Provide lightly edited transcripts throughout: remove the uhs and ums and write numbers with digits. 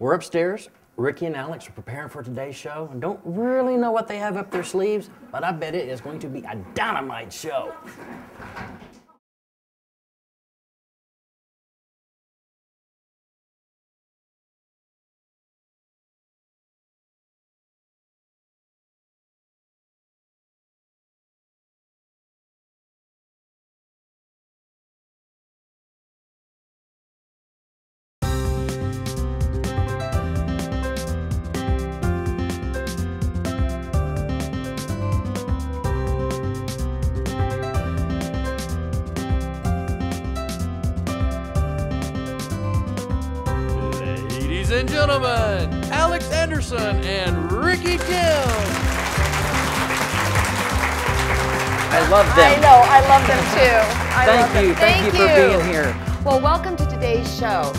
We're upstairs. Ricky and Alex are preparing for today's show and don't really know what they have up their sleeves, but I bet it is going to be a dynamite show. Ladies and gentlemen, Alex Anderson and Ricky Kim. I love them. I know, I love them too. Thank you for being here. Well, welcome to today's show.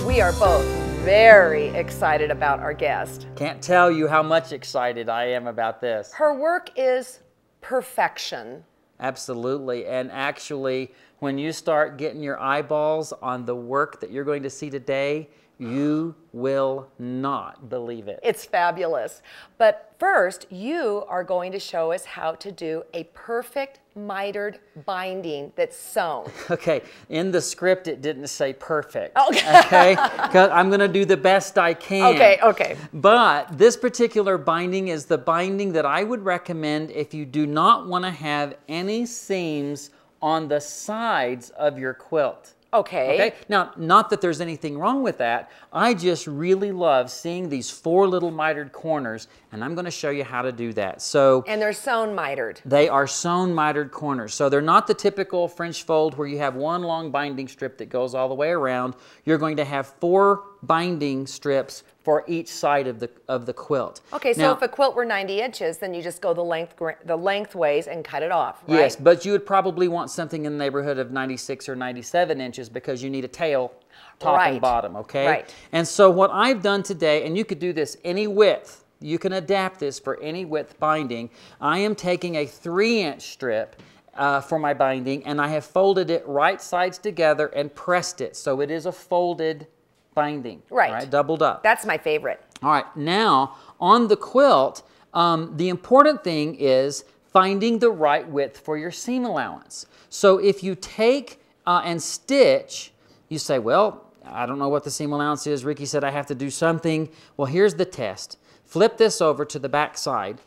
We are both very excited about our guest. Can't tell you how much excited I am about this. Her work is perfection. Absolutely, and actually, when you start getting your eyeballs on the work that you're going to see today, you will not believe it. It's fabulous. But first, you are going to show us how to do a perfect mitered binding that's sewn. Okay, in the script it didn't say perfect. Okay. Okay, because I'm going to do the best I can. Okay. But this particular binding is the binding that I would recommend if you do not want to have any seams on the sides of your quilt. Okay. Now, not that there's anything wrong with that. I just really love seeing these 4 little mitered corners, and I'm going to show you how to do that. So, And they're sewn mitered. they are sewn mitered corners. So they're not the typical French fold where you have one long binding strip that goes all the way around. You're going to have 4 binding strips for each side of the quilt. Okay, so now, if a quilt were 90 inches, then you just go the lengthways and cut it off, right? yes, but you would probably want something in the neighborhood of 96 or 97 inches because you need a tail, top and bottom, okay? Right. And so what I've done today, and you could do this any width, you can adapt this for any width binding. I am taking a 3-inch strip for my binding, and I have folded it right sides together and pressed it, so it is a folded binding. Right. All right, doubled up. That's my favorite. All right, now on the quilt, the important thing is finding the right width for your seam allowance. So if you take and stitch, you say, well, I don't know what the seam allowance is. Ricky said I have to do something. Well, here's the test. Flip this over to the back side,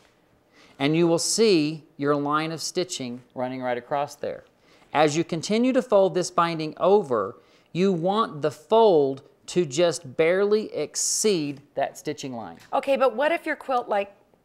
and you will see your line of stitching running right across there. As you continue to fold this binding over, you want the fold to just barely exceed that stitching line. Okay, but what if your quilt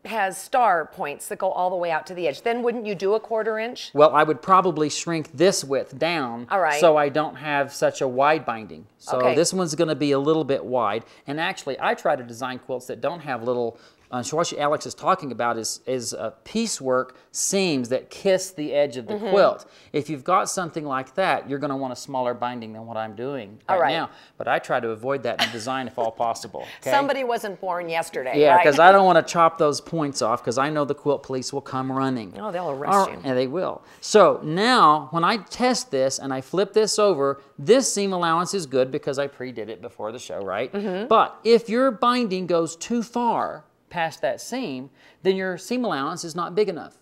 has star points that go all the way out to the edge? Then wouldn't you do a 1/4 inch? Well, I would probably shrink this width down so I don't have such a wide binding. So this one's going to be a little bit wide. And actually, I try to design quilts that don't have little, so what Alex is talking about is piecework seams that kiss the edge of the quilt. If you've got something like that, you're going to want a smaller binding than what I'm doing right now. But I try to avoid that in design if all possible. Okay? Somebody wasn't born yesterday, yeah, right? because I don't want to chop those points off because I know the quilt police will come running. Oh, they'll arrest you. And they will. So now, when I test this and I flip this over, this seam allowance is good because I pre-did it before the show, right? But if your binding goes too far past that seam, then your seam allowance is not big enough.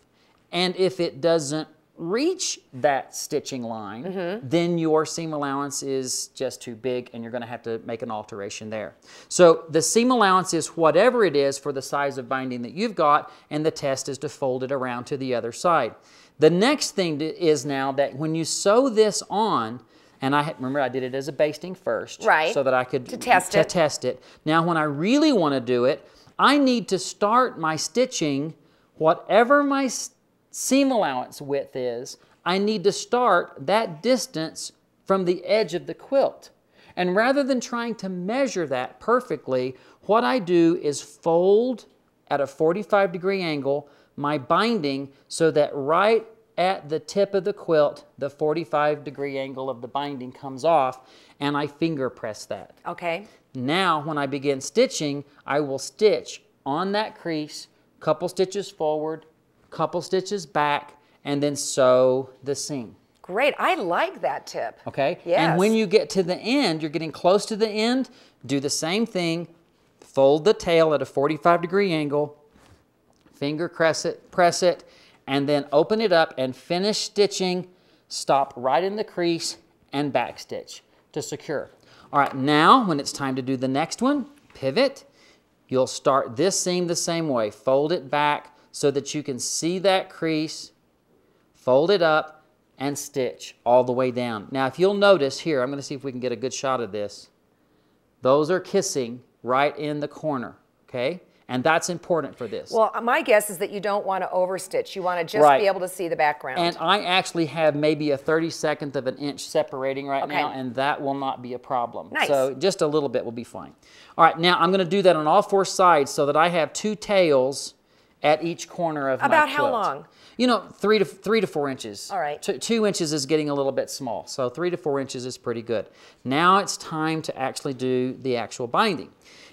And if it doesn't reach that stitching line, then your seam allowance is just too big and you're going to have to make an alteration there. So the seam allowance is whatever it is for the size of binding that you've got, and the test is to fold it around to the other side. The next thing is now that when you sew this on, and remember I did it as a basting first, so that I could test it. Now when I really want to do it, I need to start my stitching, whatever my seam allowance width is, I need to start that distance from the edge of the quilt. And rather than trying to measure that perfectly, what I do is fold at a 45-degree angle my binding so that right at the tip of the quilt, the 45-degree angle of the binding comes off, and I finger press that. Okay. Now, when I begin stitching, I will stitch on that crease, couple stitches forward, couple stitches back, and then sew the seam. Great, I like that tip. Okay? Yes. And when you get to the end, you're getting close to the end, do the same thing, fold the tail at a 45-degree angle, finger press it, and then open it up and finish stitching. Stop right in the crease and back stitch to secure. All right, now when it's time to do the next one, pivot. You'll start this seam the same way. Fold it back so that you can see that crease. Fold it up and stitch all the way down. Now, if you'll notice here, I'm going to see if we can get a good shot of this. Those are kissing right in the corner, okay? And that's important for this. Well, my guess is that you don't want to overstitch. You want to just be able to see the background. And I actually have maybe a 32nd of an inch separating right now, and that will not be a problem. Nice. So just a little bit will be fine. All right, now I'm going to do that on all 4 sides so that I have 2 tails at each corner of my quilt. About how long? You know, 3 to 4 inches. All right. 2 inches is getting a little bit small, so 3 to 4 inches is pretty good. Now it's time to actually do the actual binding.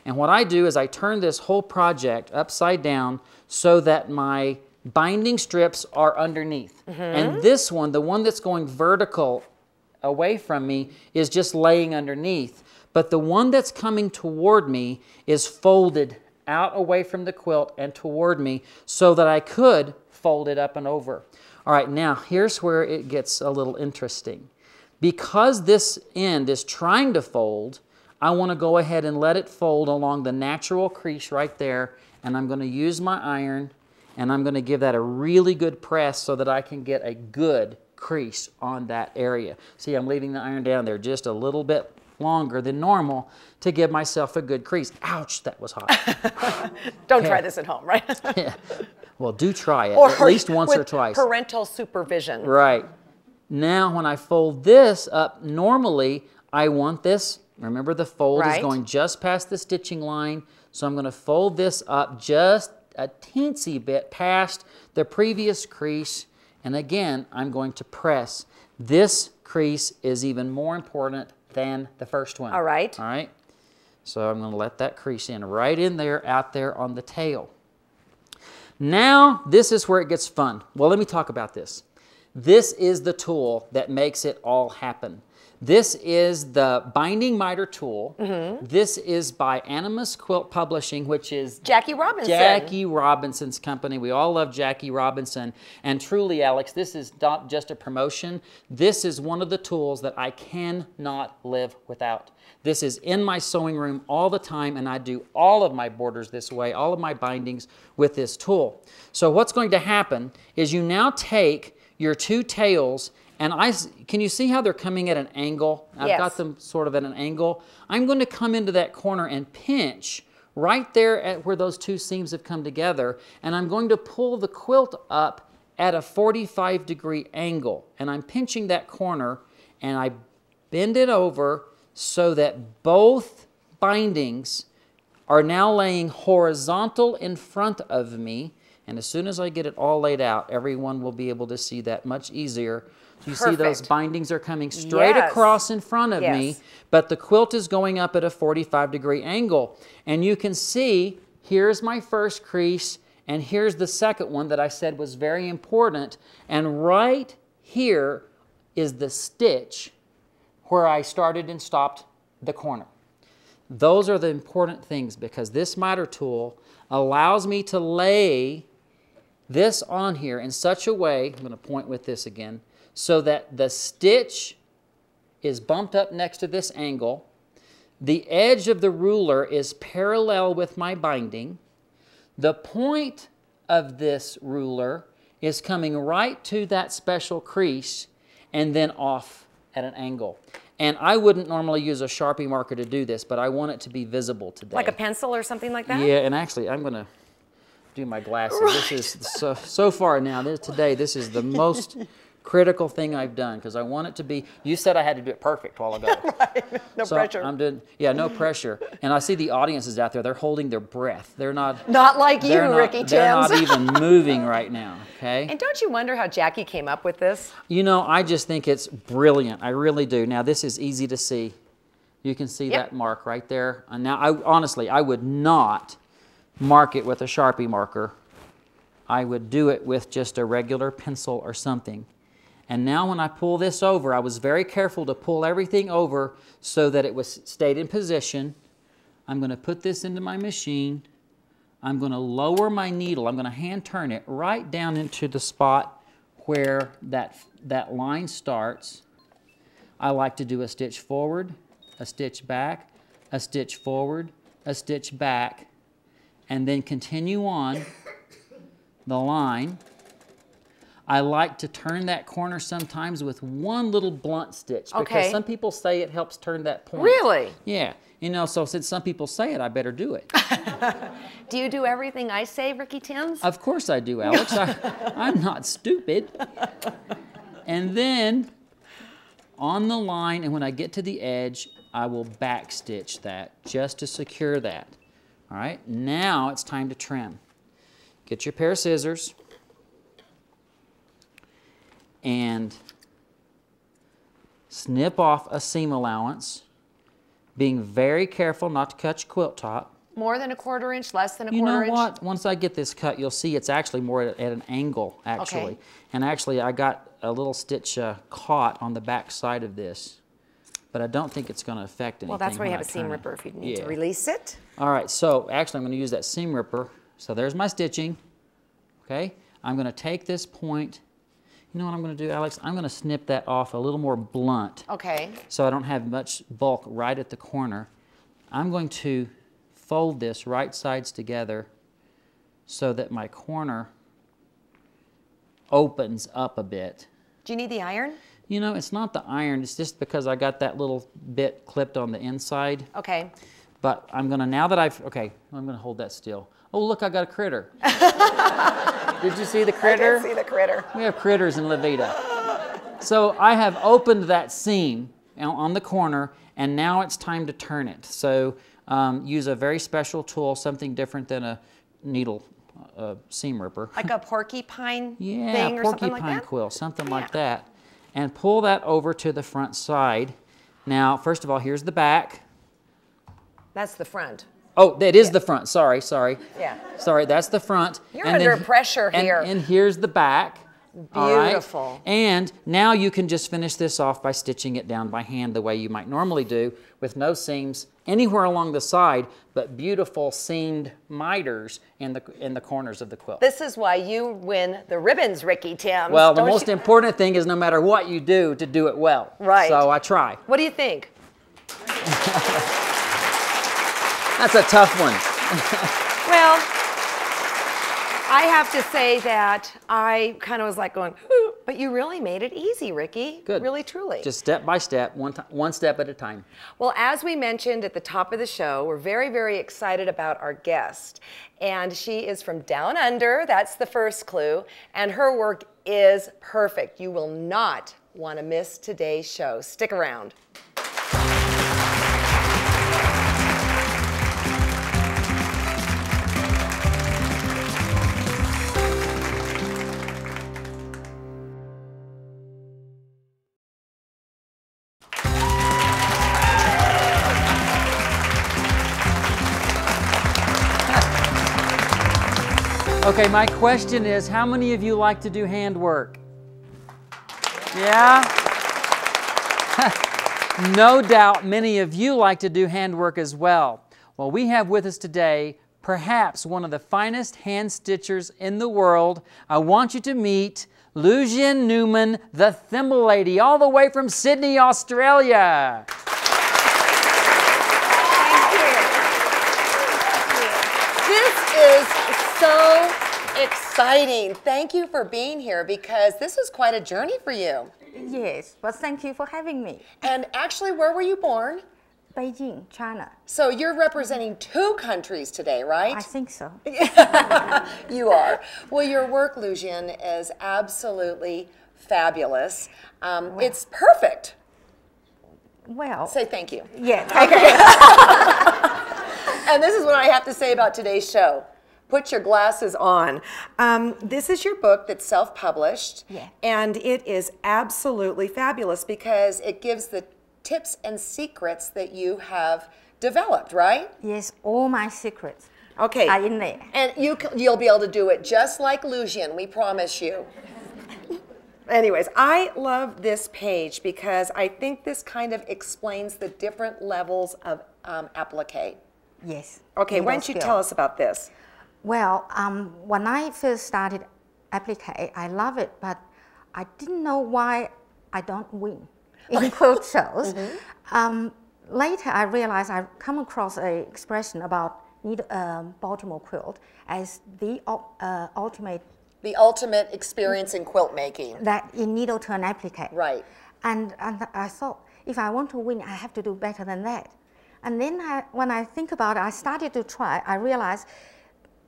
And what I do is I turn this whole project upside down so that my binding strips are underneath. And this one, the one that's going vertical away from me, is just laying underneath. But the one that's coming toward me is folded out away from the quilt and toward me so that I could fold it up and over. All right, now here's where it gets a little interesting. Because this end is trying to fold, I want to go ahead and let it fold along the natural crease right there, and I'm going to use my iron, and I'm going to give that a really good press so that I can get a good crease on that area. See, I'm leaving the iron down there just a little bit longer than normal to give myself a good crease. Ouch, that was hot. Don't try this at home, right? Yeah. Well, do try it at least once or twice. Parental supervision. Right. Now, when I fold this up, normally I want this. Remember, the fold is going just past the stitching line, so I'm going to fold this up just a teensy bit past the previous crease, and again, I'm going to press. This crease is even more important than the first one. All right. All right. So I'm going to let that crease in right in there, out there on the tail. Now, this is where it gets fun. Well, let me talk about this. This is the tool that makes it all happen. This is the binding miter tool. This is by Animus Quilt Publishing, which is Jackie Robinson. Jackie Robinson's company. We all love Jackie Robinson. And truly, Alex, this is not just a promotion. This is one of the tools that I cannot live without. This is in my sewing room all the time, and I do all of my borders this way, all of my bindings with this tool. So what's going to happen is you now take your 2 tails, and can you see how they're coming at an angle? I've got them sort of at an angle. I'm going to come into that corner and pinch right there at where those 2 seams have come together, and I'm going to pull the quilt up at a 45-degree angle. And I'm pinching that corner, and I bend it over so that both bindings are now laying horizontal in front of me. And as soon as I get it all laid out, everyone will be able to see that much easier. So you see those bindings are coming straight across in front of me, but the quilt is going up at a 45-degree angle. And you can see, here's my first crease, and here's the second one that I said was very important. And right here is the stitch where I started and stopped the corner. Those are the important things, because this miter tool allows me to lay this on here in such a way, I'm going to point with this again, so that the stitch is bumped up next to this angle. The edge of the ruler is parallel with my binding. The point of this ruler is coming right to that special crease and then off at an angle. And I wouldn't normally use a Sharpie marker to do this, but I want it to be visible today. Like a pencil or something like that? Yeah, and actually I'm going to do my glasses. This is so far now, today, this is the most critical thing I've done, because I want it to be, you said I had to do it perfect a while ago. No pressure. I'm doing, no pressure. And I see the audiences out there, they're holding their breath. They're not. Not like you, Ricky Tims. They're not even moving right now, okay? And don't you wonder how Jackie came up with this? You know, I just think it's brilliant. I really do. Now, this is easy to see. You can see that mark right there. And now, honestly, I would not mark it with a Sharpie marker. I would do it with just a regular pencil or something. And now when I pull this over, I was very careful to pull everything over so that it stayed in position. I'm going to put this into my machine. I'm going to lower my needle. I'm going to hand turn it right down into the spot where that line starts. I like to do a stitch forward, a stitch back, a stitch forward, a stitch back, and then continue on the line. I like to turn that corner sometimes with one little blunt stitch because some people say it helps turn that point. Really? Yeah. You know, so since some people say it, I better do it. Do you do everything I say, Ricky Timms? Of course I do, Alex. I'm not stupid. And then on the line, and when I get to the edge, I will back stitch that just to secure that. All right, now it's time to trim. Get your pair of scissors and snip off a seam allowance, being very careful not to cut your quilt top. More than a 1/4 inch, less than a 1/4 inch? You know what? Once I get this cut, you'll see it's actually more at an angle, actually. Okay. And actually, I got a little stitch caught on the back side of this, but I don't think it's going to affect anything. Well, that's why you when have a I seam turn it. ripper if you need to release it. All right, so actually I'm going to use that seam ripper. So there's my stitching, okay? I'm going to take this point. You know what I'm going to do, Alex? I'm going to snip that off a little more blunt. Okay. So I don't have much bulk right at the corner. I'm going to fold this right sides together so that my corner opens up a bit. Do you need the iron? You know, it's not the iron, it's just because I got that little bit clipped on the inside. Okay. But I'm gonna, now that okay, I'm gonna hold that still. Oh, look, I got a critter. Did you see the critter? I did see the critter. We have critters in Levita. So I have opened that seam on the corner, and now it's time to turn it. So use a very special tool, something different than a needle seam ripper. Like a porcupine Yeah, thing or something like porcupine that? quill, something like that. And pull that over to the front side. Now, first of all, here's the back. That's the front. Oh, that is the front. Sorry. Yeah. Sorry, that's the front. You're under pressure here. And here's the back. Beautiful. All right? And now you can just finish this off by stitching it down by hand the way you might normally do, with no seams anywhere along the side, but beautiful seamed miters in the corners of the quilt. This is why you win the ribbons, Ricky Timms. Well, the most important thing is no matter what you do, to do it well. Right. So I try. What do you think? That's a tough one. Well, I have to say that I kind of was like going, "Ooh," but you really made it easy, Ricky. Good. Really, truly. Just step by step, one step at a time. Well, as we mentioned at the top of the show, we're very, very excited about our guest. And she is from Down Under. That's the first clue. And her work is perfect. You will not want to miss today's show. Stick around. Okay, my question is, how many of you like to do handwork? Yeah? No doubt many of you like to do handwork as well. Well, we have with us today perhaps one of the finest hand stitchers in the world. I want you to meet Liuxin Newman, the Thimble Lady, all the way from Sydney, Australia. This is so exciting. Thank you for being here because this is quite a journey for you. Yes, but thank you for having me. And actually, where were you born? Beijing, China. So you're representing 2 countries today, right? I think so. You are. Well, your work, Liuxin, is absolutely fabulous. It's perfect. Well, Say thank you. yeah. Okay. And this is what I have to say about today's show. Put your glasses on. This is your book that's self-published, Yeah. and it is absolutely fabulous because it gives the tips and secrets that you have developed, right? Yes, all my secrets Okay. are in there. And you'll be able to do it just like Liuxin, we promise you. Anyways, I love this page because I think this kind of explains the different levels of applique. Yes. Okay, why needle don't you skill. tell us about this? Well, when I first started Appliqué, I love it, but I didn't know why I don't win in quilt shows. Later, I realized I come across an expression about Baltimore quilt as the ultimate The ultimate experience in quilt making. that in needle turn applique. Right. And I thought, if I want to win, I have to do better than that. And then when I think about it, I started to try. I realized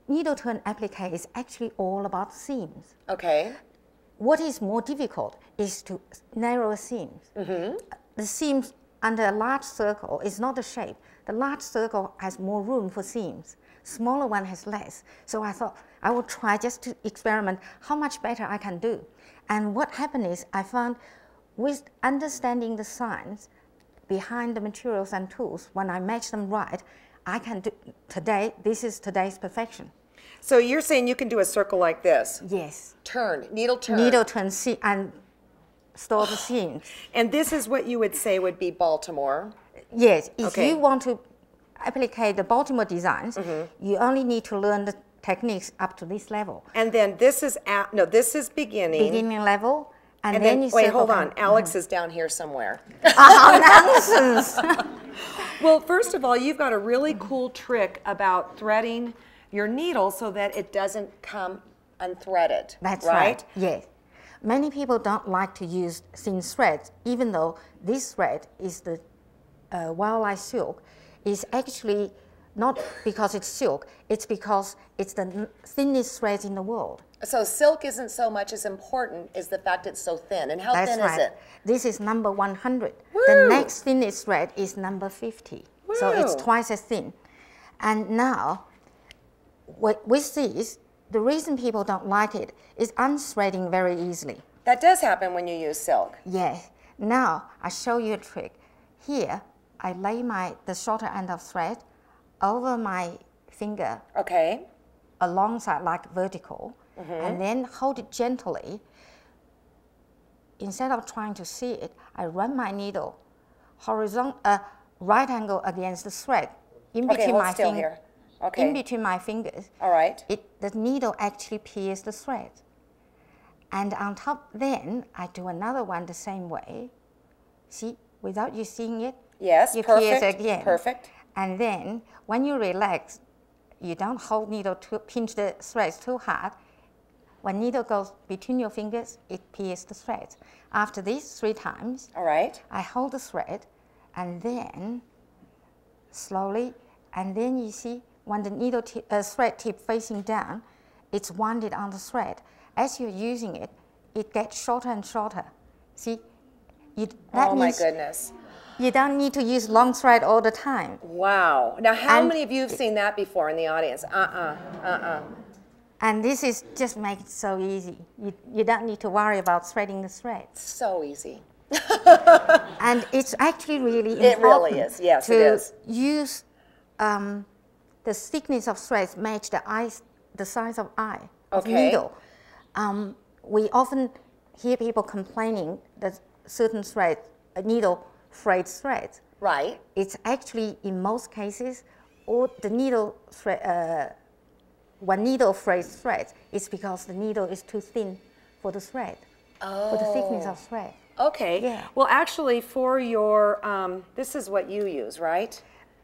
needle turn applique is actually all about seams. Okay. What is more difficult is to narrow seams. The seams under a large circle is not the shape. The large circle has more room for seams. Smaller one has less. So I thought I would try just to experiment how much better I can do. And what happened is I found with understanding the science behind the materials and tools, when I match them right, I can do today, this is today's perfection. So you're saying you can do a circle like this. Yes. Turn, needle turn. Needle turn and store the seams. And this is what you would say would be Baltimore. Yes, if Okay. you want to apply the Baltimore designs, you only need to learn the techniques up to this level. And then this is this is beginning. Beginning level, and, And then then you wait, circle hold them. on. Alex is down here somewhere. Oh, nonsense! Well, first of all, you've got a really cool trick about threading your needle so that it doesn't come unthreaded. That's right. Yes. Many people don't like to use thin threads, even though this thread is the wildlife silk. Is actually not because it's silk, it's because it's the thinnest thread in the world. So silk isn't so much as important as the fact it's so thin. And how That's thin right. is it? This is number 100. Woo! The next thinnest thread is number 50. So it's Woo! twice as thin. And now, with these, the reason people don't like it is unthreading very easily. That does happen when you use silk. Yes. Now, I show you a trick. Here, I lay the shorter end of thread over my finger Okay. alongside like vertical, and then hold it gently. Instead of trying to see it, I run my needle right angle against the thread in Okay, between hold my still fingers. here. Okay. In between my fingers, All right. the needle actually pierces the thread. And on top, then I do another one the same way. See, without you seeing it, Yes, you pierce perfect. again. Perfect. And then when you relax, you don't hold needle to pinch the threads too hard. When needle goes between your fingers, it pierces the thread. After these 3 times, All right. I hold the thread, and then slowly, and then you see when the needle thread tip facing down, it's wounded on the thread. As you're using it, it gets shorter and shorter. See, that Oh my means goodness. you don't need to use long thread all the time. Wow. Now, how And- many of you have seen that before in the audience? And this is just make it so easy. You don't need to worry about threading the threads. So easy. And it's actually really It important really is. Yes, to it is. use the thickness of threads match the size of eye of Okay. needle. We often hear people complaining that certain threads, needle frayed threads. Right. It's actually in most cases, or the needle thread. When needle frays threads, it's because the needle is too thin for the thread, for the thickness of thread. Okay. Yeah. Well, actually, for your, this is what you use, right?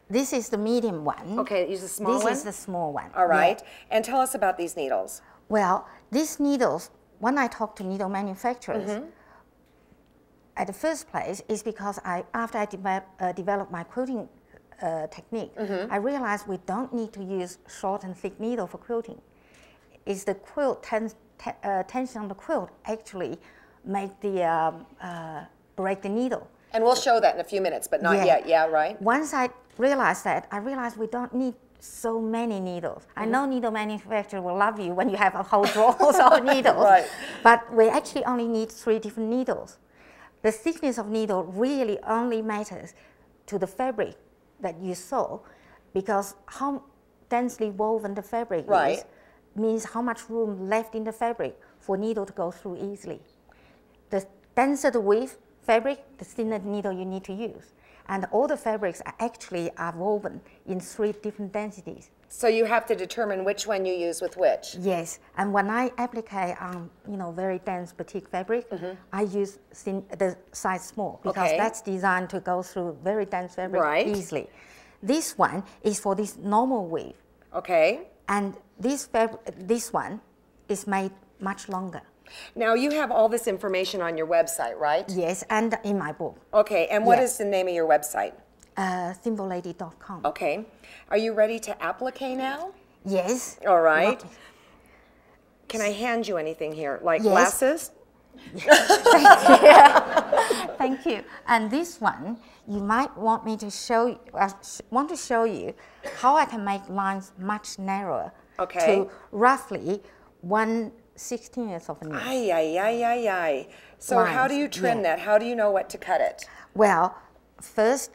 This is the medium one. Okay, use the small This one? is the small one. All yeah. right. And tell us about these needles. Well, these needles, when I talk to needle manufacturers, Mm-hmm. at the first place is because after I developed my quilting technique, Mm-hmm. I realized we don't need to use short and thick needle for quilting. It's the quilt tension on the quilt actually make the break the needle. And we'll show that in a few minutes, but not yet. Yeah, right? Once I realized that, I realized we don't need so many needles. I know needle manufacturer will love you when you have a whole drawers of needles, Right. but we actually only need 3 different needles. The thickness of needle really only matters to the fabric that you sew, because how densely woven the fabric Right. is means how much room left in the fabric for needle to go through easily. The denser the weave fabric, the thinner the needle you need to use. And all the fabrics are woven in 3 different densities. So you have to determine which one you use with which. Yes, and when I apply very dense batik fabric, I use the size small because that's designed to go through very dense fabric easily. This one is for this normal weave. Okay. And this one is made much longer. Now you have all this information on your website, right? Yes, and in my book. Okay, and what is the name of your website? Thimblelady.com. Okay. Are you ready to applique now? Yes. All right. Can I hand you anything here, like glasses? Thank you. And this one, you might want me to show you, want to show you how I can make lines much narrower to roughly 1/16th of an inch. Ay, ay, ay, ay, ay. So how do you trim that? How do you know what to cut it? Well, first,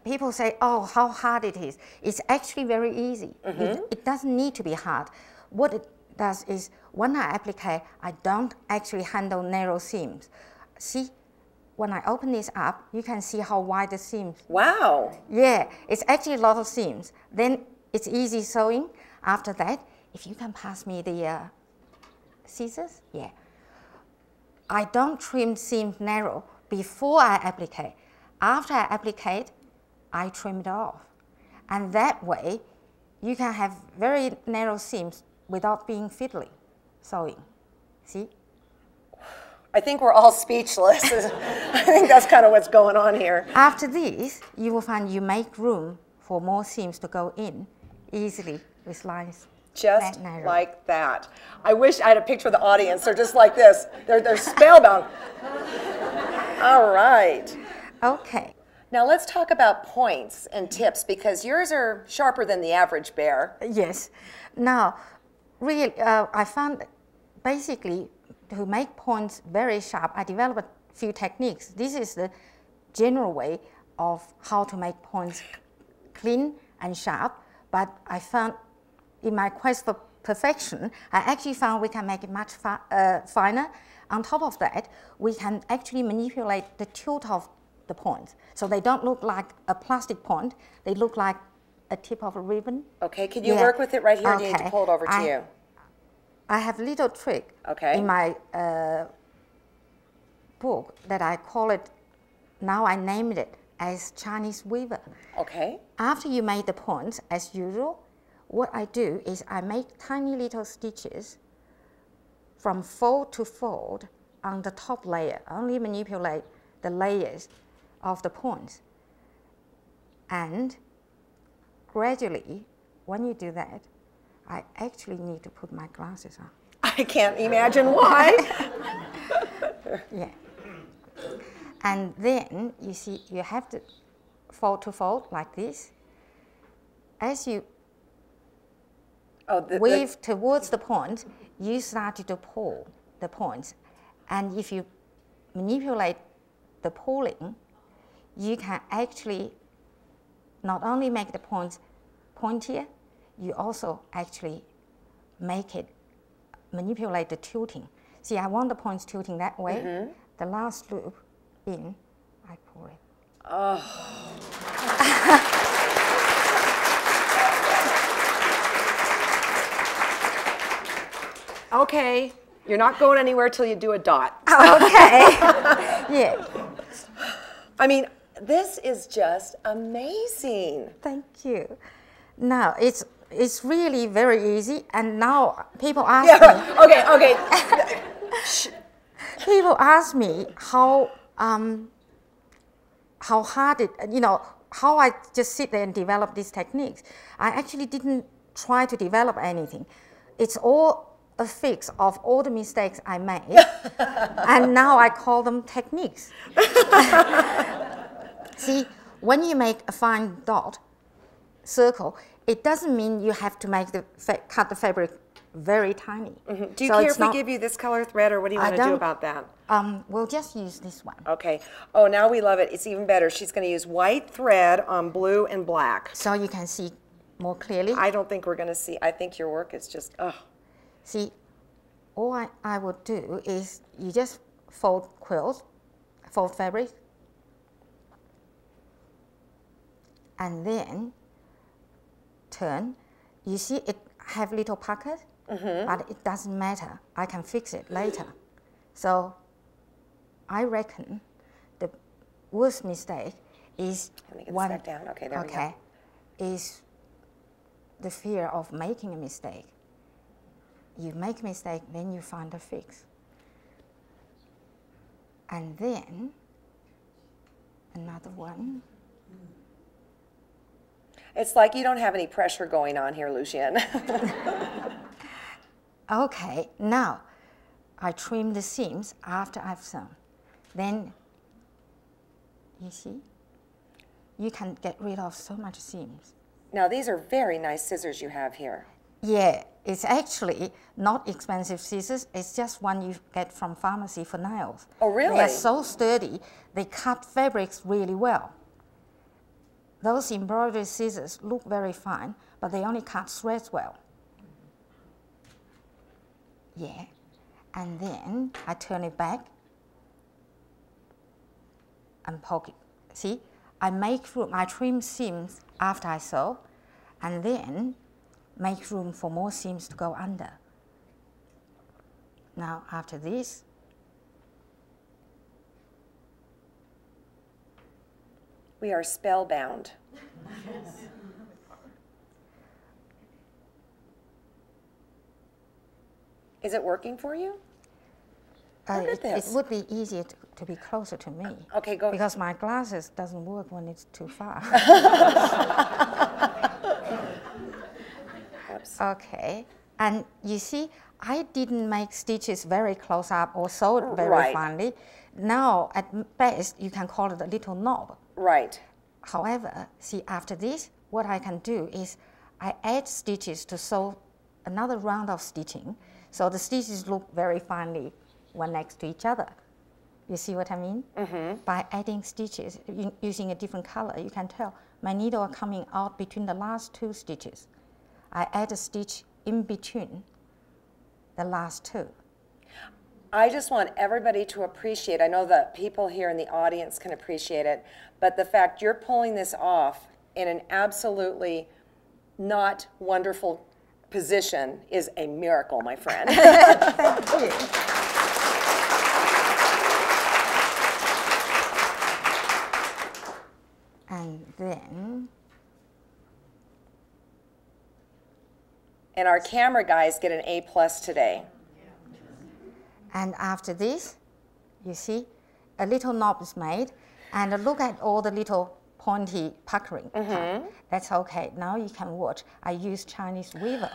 people say, oh, how hard it is. It's actually very easy. It doesn't need to be hard. What it does is, when I applique, I don't actually handle narrow seams. See, when I open this up, you can see how wide the seams. Wow. Yeah, it's actually a lot of seams. Then it's easy sewing. After that, if you can pass me the scissors, I don't trim seams narrow before I applique. After I applique, I trim it off. And that way, you can have very narrow seams without being fiddly sewing. See? I think we're all speechless. I think that's kind of what's going on here. After this, you will find you make room for more seams to go in easily with lines. Just like that. I wish I had a picture of the audience. They're just like this. They're spellbound. All right. Okay. Now let's talk about points and tips, because yours are sharper than the average bear. Yes. Now, really, I found basically to make points very sharp, I developed a few techniques. This is the general way of how to make points clean and sharp, but I found in my quest for perfection, I actually found we can make it much finer. On top of that, we can actually manipulate the tilt of the points. So they don't look like a plastic point, they look like a tip of a ribbon. Okay, can you work with it right here? Okay. Do you need to pull it over to you? I have a little trick in my book that I call it, now I named it as Chinese weaver. Okay. After you make the points, as usual, what I do is I make tiny little stitches from fold to fold on the top layer, only manipulate the layers of the points. And gradually, when you do that, I actually need to put my glasses on. I can't imagine why. Yeah. And then, you see, you have to fold to fold like this. As you weave towards the point, you start to pull the points. And if you manipulate the pulling, you can actually not only make the points pointier, you also actually manipulate the tilting. See, I want the points tilting that way. The last loop in, I pull it. Oh. Okay, you're not going anywhere till you do a dot. Okay. Yeah. I mean, this is just amazing. Thank you. Now, it's really very easy, and now people ask me. Okay. People ask me how hard it, how I just sit there and develop these techniques. I actually didn't try to develop anything. It's all a fix of all the mistakes I made, and now I call them techniques. See, when you make a fine dot, circle, it doesn't mean you have to make cut the fabric very tiny. Do you care if we give you this color thread, or what do you want to do about that? We'll just use this one. Okay. Oh, now we love it. It's even better. She's going to use white thread on blue and black. So you can see more clearly. I don't think we're going to see. I think your work is just, See, all I would do is you just fold fabric, and then turn. You see it have little pocket, but it doesn't matter. I can fix it later. So I reckon the worst mistake is Let me get this back down. Okay, there we go. Is the fear of making a mistake. You make a mistake, then you find a fix. And then another one. It's like you don't have any pressure going on here, Liuxin. Okay, now I trim the seams after I've sewn. Then, you see, you can get rid of so much seams. Now, these are very nice scissors you have here. Yeah, it's actually not expensive scissors. It's just one you get from pharmacy for nails. Oh, really? They are so sturdy. They cut fabrics really well. Those embroidery scissors look very fine, but they only cut threads well. Yeah, and then I turn it back and poke it. See, I make room, I trim seams after I sew, and then make room for more seams to go under. Now, after this, we are spellbound. Is it working for you? Look at this. It would be easier to be closer to me. Okay, go. Because my glasses doesn't work when it's too far. Oops. Okay, and you see, I didn't make stitches very close up or sew it very finely. Now, at best, you can call it a little knob. Right. However, see, after this, what I can do is I add stitches to sew another round of stitching, so the stitches look very finely one next to each other. You see what I mean? By adding stitches, using a different color, you can tell my needle are coming out between the last two stitches. I add a stitch in between the last two. I just want everybody to appreciate, I know that people here in the audience can appreciate it, but the fact you're pulling this off in an absolutely not wonderful position is a miracle, my friend. Thank you. And then, and our camera guys get an A+ today. and after this, you see, a little knob is made, and look at all the little pointy puckering. That's okay. Now you can watch. I use Chinese weaver.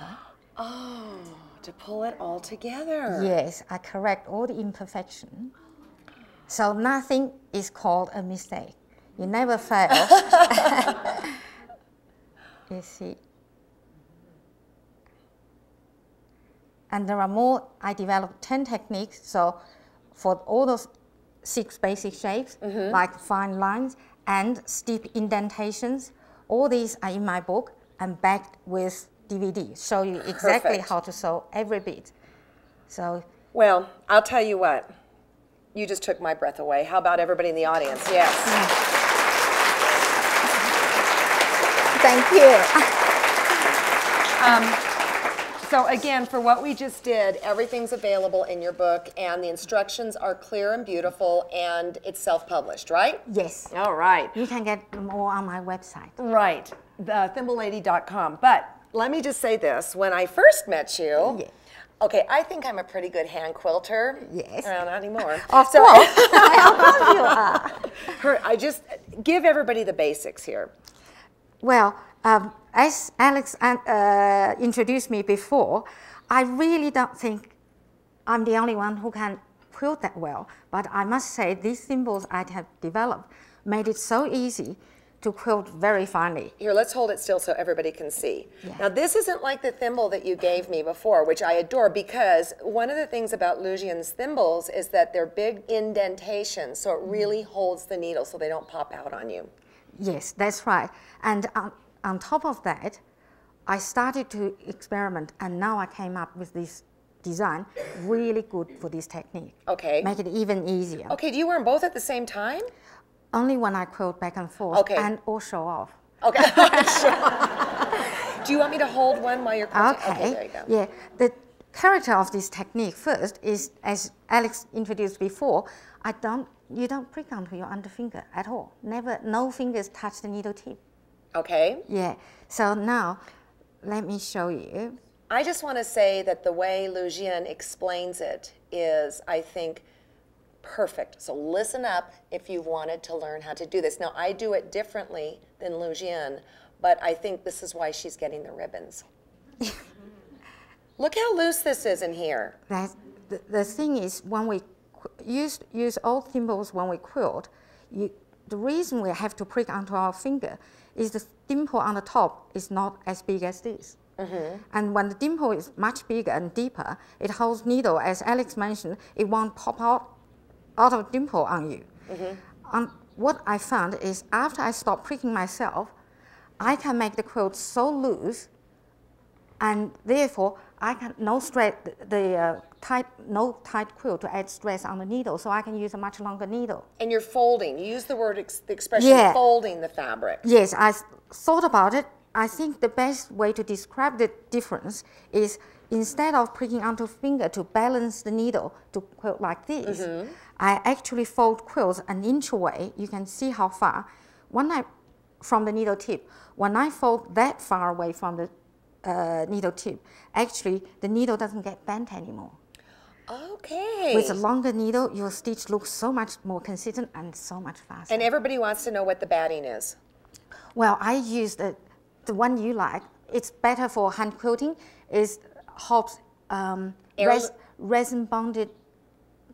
Oh, to pull it all together. Yes, I correct all the imperfection. So nothing is called a mistake. You never fail. You see. And there are more. I developed 10 techniques. So for all those 6 basic shapes, like fine lines and steep indentations, all these are in my book and backed with DVD. Show you exactly how to sew every bit. So. Well, I'll tell you what. You just took my breath away. How about everybody in the audience? Yes. Thank you. So again, for what we just did, everything's available in your book, and the instructions are clear and beautiful, and it's self-published, right? Yes. All right. You can get more on my website. Right, thimblelady.com. But let me just say this. When I first met you, okay, I think I'm a pretty good hand quilter. Yes. Well, not anymore. Of course. Of course you are. I just give everybody the basics here. Well, as Alex introduced me before, I really don't think I'm the only one who can quilt that well. But I must say, these thimbles I have developed made it so easy to quilt very finely. Here, let's hold it still so everybody can see. Now, this isn't like the thimble that you gave me before, which I adore, because one of the things about Liuxin's thimbles is that they're big indentations, so it really holds the needle so they don't pop out on you. Yes, that's right. And on top of that, I started to experiment, and now I came up with this design really good for this technique. Okay. Make it even easier. Okay, do you wear them both at the same time? Only when I quilt back and forth and or show off. Okay. Do you want me to hold one while you're quilting? Okay, there you go. Yeah. The character of this technique first is, as Alex introduced before, you don't prick onto your underfinger at all. Never, no fingers touch the needle tip. Okay. Yeah. So now, let me show you. I just want to say that the way Liuxin explains it is, I think, perfect. So listen up if you wanted to learn how to do this. Now, I do it differently than Liuxin, but I think this is why she's getting the ribbons. Look how loose this is in here. The thing is, when we use old thimbles when we quilt, the reason we have to prick onto our finger is the dimple on the top is not as big as this. And when the dimple is much bigger and deeper, it holds needle, as Alex mentioned, it won't pop out of dimple on you. What I found is after I stop pricking myself, I can make the quilt so loose, and therefore I can no tight quilt to add stress on the needle, so I can use a much longer needle. And you're folding. You use the word, the expression folding the fabric. Yes, I thought about it. I think the best way to describe the difference is instead of pricking onto finger to balance the needle to quilt like this, I actually fold quilts an inch away. You can see how far. From the needle tip, when I fold that far away from the needle tip, actually the needle doesn't get bent anymore. Okay. With a longer needle, your stitch looks so much more consistent and so much faster. And everybody wants to know what the batting is. Well, I use the one you like. It's better for hand quilting. Is Hobbs resin bonded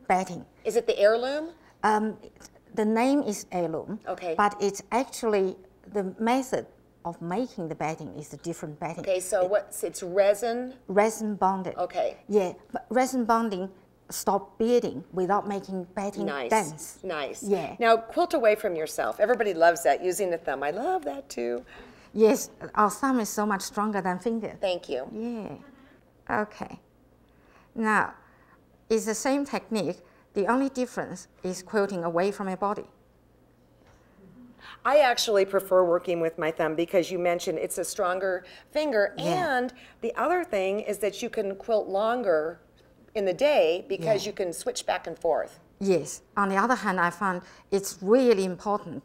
batting. Is it the heirloom? The name is heirloom. Okay. But it's actually the method of making the batting is the different batting. Okay, so it's resin? Resin bonded. Okay. Yeah, but resin bonding stop beading without making batting dense. Nice. Yeah. Now quilt away from yourself. Everybody loves that, using the thumb. I love that too. Yes, our thumb is so much stronger than finger. Thank you. Yeah. Okay. Now, it's the same technique. The only difference is quilting away from your body. I actually prefer working with my thumb because you mentioned it's a stronger finger, and the other thing is that you can quilt longer in the day because you can switch back and forth. Yes. On the other hand, I found it's really important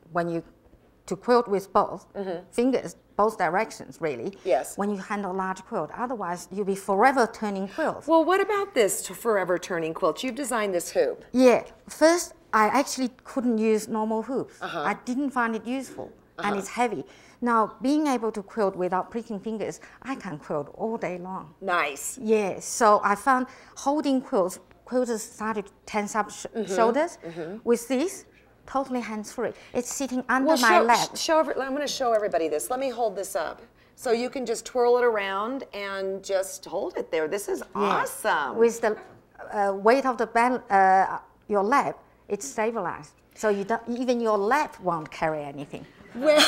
to quilt with both fingers, both directions, really. Yes. When you handle a large quilt. Otherwise, you'll be forever turning quilts. Well, what about this forever turning quilt? You've designed this hoop. Yeah. First, I actually couldn't use normal hoops. I didn't find it useful, and it's heavy. Now, being able to quilt without pricking fingers, I can quilt all day long. Nice. Yeah. So I found holding quilters started to tense up shoulders. With this, totally hands-free. It's sitting under my lap. I'm going to show everybody this. Let me hold this up. So you can just twirl it around and just hold it there. This is awesome. With the weight of your lap, it's stabilized. So even your lap won't carry anything. Well,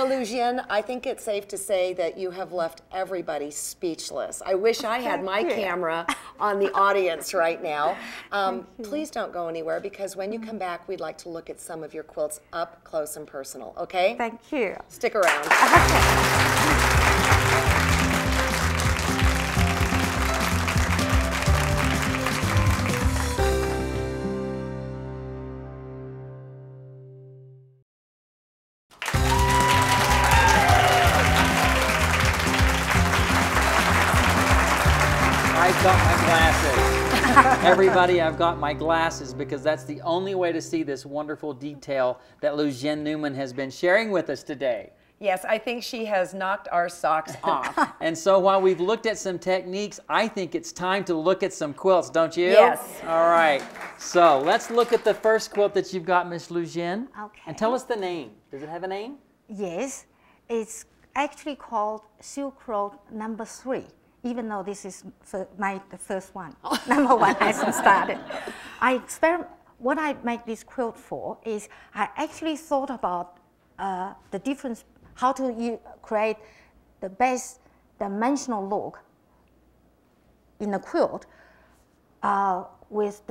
Liuxin, I think it's safe to say that you have left everybody speechless. I wish I had my camera on the audience right now. Please don't go anywhere, because when you come back, we'd like to look at some of your quilts up close and personal, okay? Thank you. Stick around. I've got my glasses. Everybody, I've got my glasses, because that's the only way to see this wonderful detail that Liuxin Newman has been sharing with us today. Yes, I think she has knocked our socks off. And so while we've looked at some techniques, I think it's time to look at some quilts, don't you? Yes. All right. So let's look at the first quilt that you've got, Miss Liuxin. Okay. And tell us the name. Does it have a name? Yes. It's actually called Silk Road number 3. Even though this is the first one. Number 1 hasn't started. What I make this quilt for is I actually thought about the difference, how to create the best dimensional look in a quilt with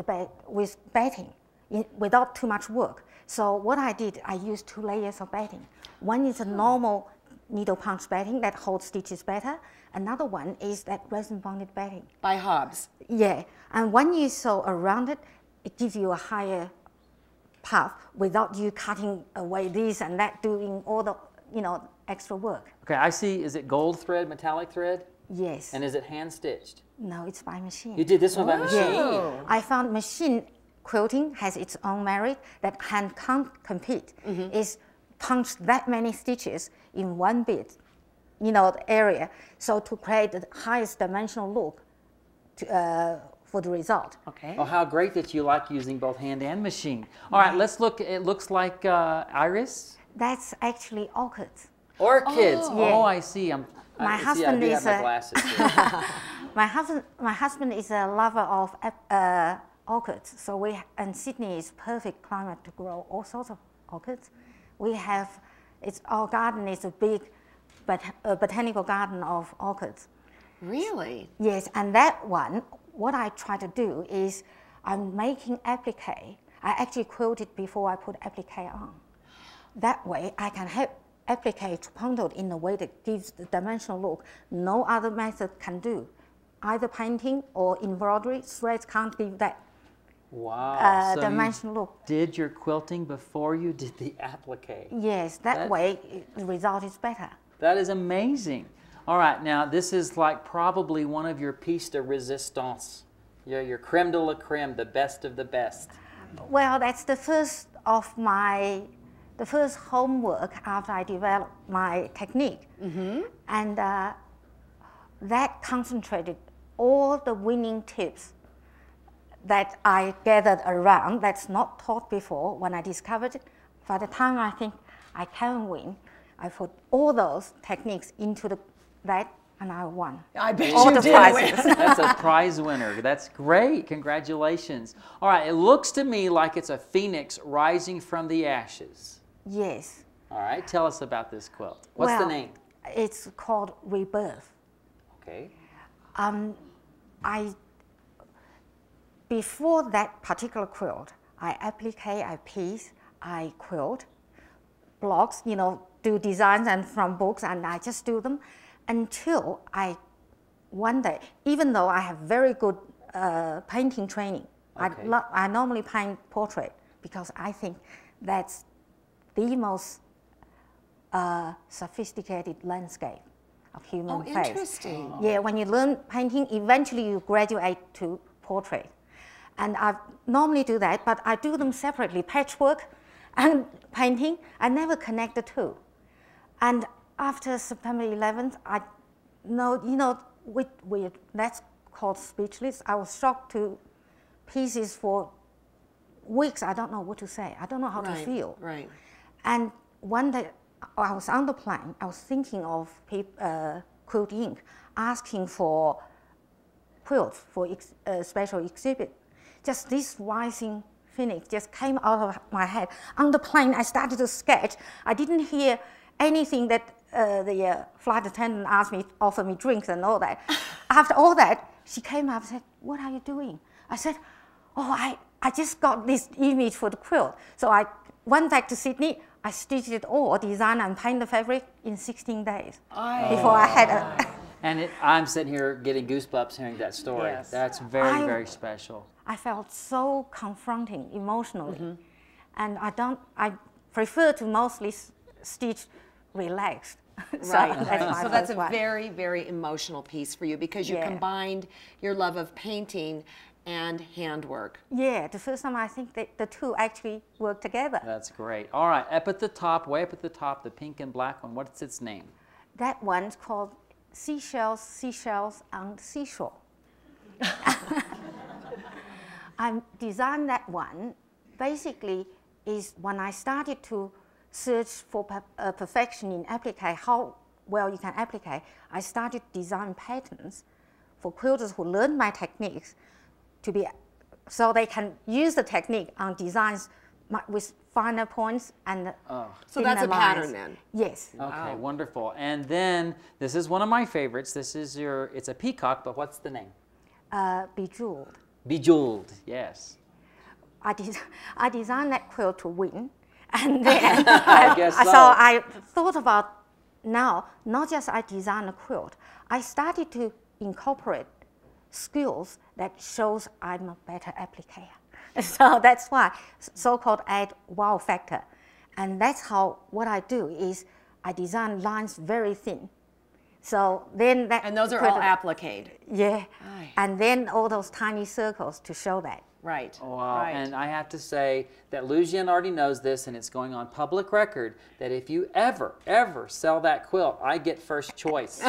batting without too much work. So what I did, I used 2 layers of batting. One is a normal needle punch batting that holds stitches better. Another one is that resin bonded batting. By Hobbs. Yeah, and when you sew around it, it gives you a higher puff without you cutting away this and that, doing all the, extra work. Okay, I see. Is it gold thread, metallic thread? Yes. And is it hand stitched? No, it's by machine. You did this one by machine? Yeah. I found machine quilting has its own merit that hand can't compete. It's punched that many stitches in one bit, area. So to create the highest dimensional look for the result. Okay. Oh, how great that you like using both hand and machine. All right, let's look. It looks like iris. That's actually orchids. Orchids. Oh, Yeah. I see. My see, husband I do is have my a- glasses here. My husband is a lover of orchids, so and Sydney is perfect climate to grow all sorts of orchids. Our garden is a big botanical garden of orchids. Really? Yes, and that one, what I try to do is I'm making appliqué. I actually quilted before I put appliqué on. That way I can have appliqué punted in a way that gives the dimensional look no other method can do. Either painting or embroidery, threads can't give that Wow. So dimensional you look. did your quilting before you did the appliqué. Yes, that way the result is better. That is amazing. All right, now this is like probably one of your pièces de résistance. Your crème de la crème, the best of the best. Well, that's the first homework after I developed my technique. And that concentrated all the winning tips that I gathered around that's not taught before. When I discovered it, by the time I think I can win, I put all those techniques into that and I won. I bet all you the did. prizes. That's a prize winner. That's great. Congratulations. All right, it looks to me like it's a phoenix rising from the ashes. Yes. All right, tell us about this quilt. What's the name? It's called Rebirth. Okay. Before that particular quilt, I appliqué, I piece, I quilt, blocks, do designs and from books, and I just do them until one day, even though I have very good painting training, Okay. I normally paint portrait because I think that's the most sophisticated landscape of human face. Interesting. Yeah, when you learn painting, eventually you graduate to portrait. And I normally do that, but I do them separately, patchwork and painting. I never connect the two. And after September 11th, that's called speechless. I was shocked to pieces for weeks. I don't know what to say. I don't know how to feel. Right. And one day, I was on the plane. I was thinking of Quilt Inc. asking for quilts for a special exhibit. Just this rising phoenix just came out of my head. On the plane, I started to sketch. I didn't hear anything that the flight attendant asked me, offered me drinks and all that. After all that, she came up and said, "What are you doing?" I said, "Oh, I just got this image for the quilt." So I went back to Sydney. I stitched it all, designed and painted the fabric in 16 days before I had a... And I'm sitting here getting goosebumps hearing that story. Yes. That's very, very special. I felt so confronting emotionally. And I prefer to mostly stitch relaxed. So that's a one. very, very emotional piece for you because you combined your love of painting and handwork. Yeah, the first time I think that the two actually work together. That's great. All right, up at the top, way up at the top, the pink and black one, what's its name? That one's called Seashells on the Seashore. I designed that one, basically is when I started to search for perfection in appliqué, how well you can appliqué, I started design patterns for quilters who learn my techniques so they can use the technique on designs with finer points and So that's a thinner pattern lines. then? Yes. Okay, wonderful. And then, this is one of my favorites. This is it's a peacock, but what's the name? Bejeweled. Bejeweled, yes. I designed that quilt to win. And then, I guess so. so I thought about now, not just I design a quilt, I started to incorporate skills that shows I'm a better appliqué. So that's why so-called add wow factor. And that's how, what I do is I design lines very thin. So then that... And those are all appliqued. Yeah. Aye. And then all those tiny circles to show that. Right. Wow, Right. and I have to say that Liuxin already knows this, and it's going on public record that if you ever sell that quilt, I get first choice.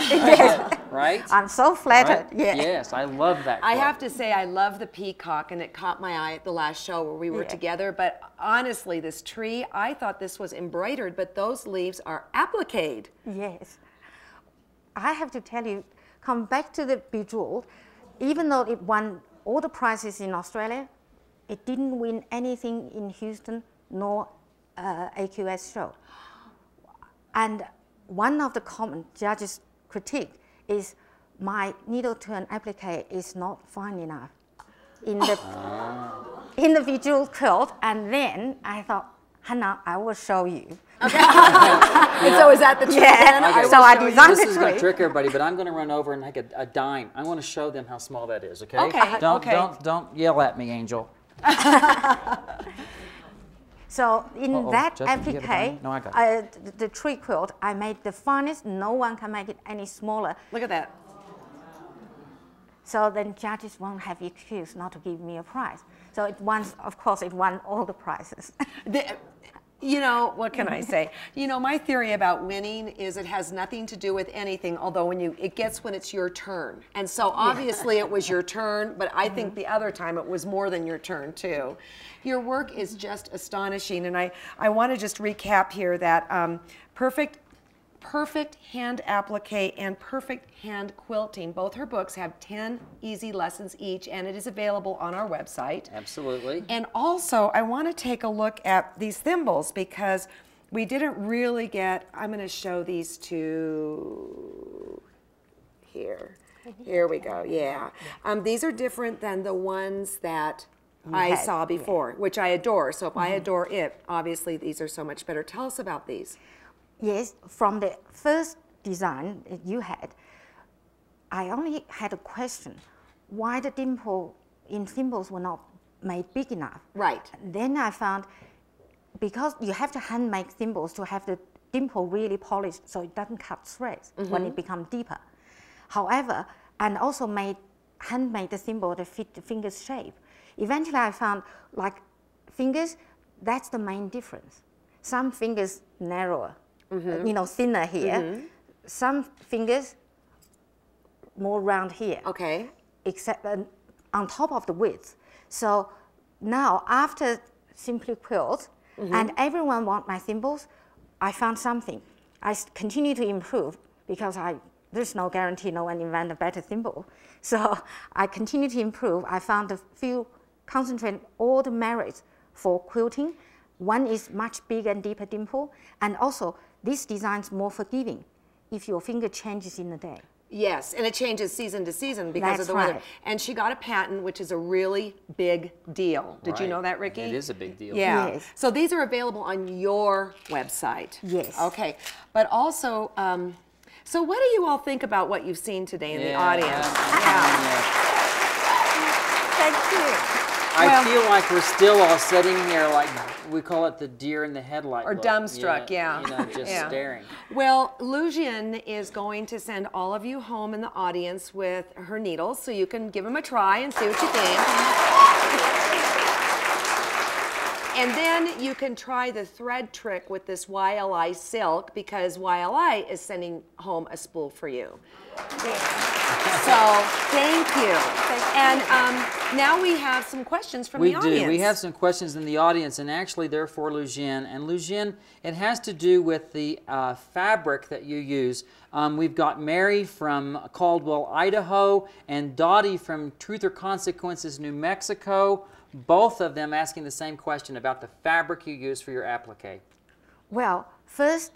Right? I'm so flattered. Right? Yeah. Yes, I love that quilt. I have to say I love the peacock, and it caught my eye at the last show where we were together. But honestly, this tree, I thought this was embroidered, but those leaves are appliqued. Yes. I have to tell you, come back to the Bejeweled, even though it won all the prizes in Australia, it didn't win anything in Houston nor AQS show. And one of the common judges' critique is my needle turn applique is not fine enough in the Bejeweled quilt. And then I thought, Hannah, I will show you. Okay. And so is that the trick then? Okay. So I designed This the is going tree. to trick everybody, but I'm going to run over and make a dime. I want to show them how small that is, okay? Okay, Don't yell at me, Angel. So in that Justin, do you have a dime? applique, No, I got the tree quilt, I made the finest. No one can make it any smaller. Look at that. So then judges won't have excuse not to give me a prize. So it won, of course, it won all the prizes. You know, what can I say? You know, my theory about winning is it has nothing to do with anything, although it gets when it's your turn. And so obviously it was your turn, but I think the other time it was more than your turn too. Your work is just astonishing, and I want to just recap here that Perfect Hand Applique and Perfect Hand Quilting, both her books have 10 easy lessons each, and it is available on our website. Absolutely. And also, I want to take a look at these thimbles because we didn't really get, I'm going to show these two here. Here we go, yeah. These are different than the ones that I saw before, which I adore. So if I adore it, obviously these are so much better. Tell us about these. Yes, from the first design that you had, I only had a question, why the dimple in thimbles were not made big enough. Right. Then I found, because you have to hand make thimbles to have the dimple really polished so it doesn't cut threads when it becomes deeper. However, and also handmade the thimble to fit the finger's shape. Eventually I found, like fingers, that's the main difference. Some fingers narrower, you know, thinner here. Some fingers more round here. Okay. Except on top of the width. So now after Simply Quilt, and everyone want my thimbles, I found something. I continue to improve because there's no guarantee no one invent a better thimble. So I continue to improve. I found a few, concentrate all the merits for quilting. One is much bigger and deeper dimple, and also this design's more forgiving if your finger changes in a day. Yes, and it changes season to season because of That's the weather. right. And she got a patent, which is a really big deal. Did you Right. know that, Ricky? It is a big deal. Yeah. Yes. So these are available on your website. Yes. Okay. But also, so what do you all think about what you've seen today in the audience? Thank you. I feel like we're still all sitting here like, we call it the deer in the headlight Or look. dumbstruck, yeah. You know, just Yeah. staring. Well, Liuxin is going to send all of you home in the audience with her needles so you can give them a try and see what you think. And then you can try the thread trick with this YLI silk because YLI is sending home a spool for you. So, thank you. And now we have some questions from the audience. We do. We have some questions in the audience, and actually they're for Liuxin. And Liuxin, it has to do with the fabric that you use. We've got Mary from Caldwell, Idaho, and Dottie from Truth or Consequences, New Mexico. Both of them asking the same question about the fabric you use for your applique. Well, first,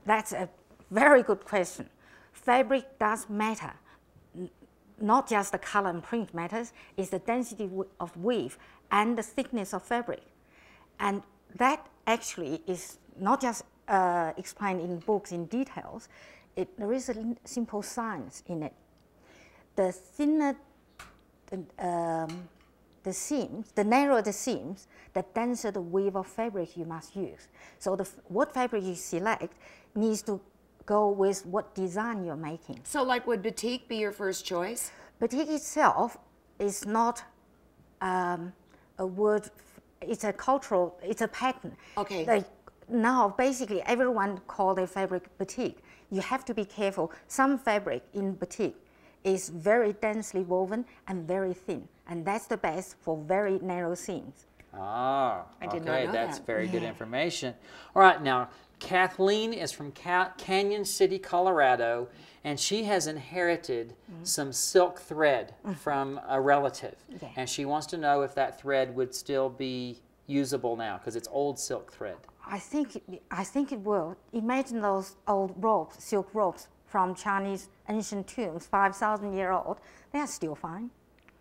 that's a very good question. Fabric does matter. Not just the color and print matters, it's the density of weave and the thickness of fabric. And that actually is not just explained in books in details. There is a simple science in it. The thinner the seams, the narrower the seams, the denser the weave of fabric you must use. So what fabric you select needs to go with what design you're making. So like, would batik be your first choice? Batik itself is not a word, it's a cultural, it's a pattern. Okay. Like now, basically, everyone call their fabric batik. You have to be careful. Some fabric in batik is very densely woven and very thin, and that's the best for very narrow seams. Ah, I did not okay, know that's that. very good information. All right, now Kathleen is from Canyon City, Colorado, and she has inherited some silk thread from a relative, Yeah. and she wants to know if that thread would still be usable now because it's old silk thread. I think it will. Imagine those old ropes, silk ropes from Chinese ancient tombs, 5,000 years old. They are still fine.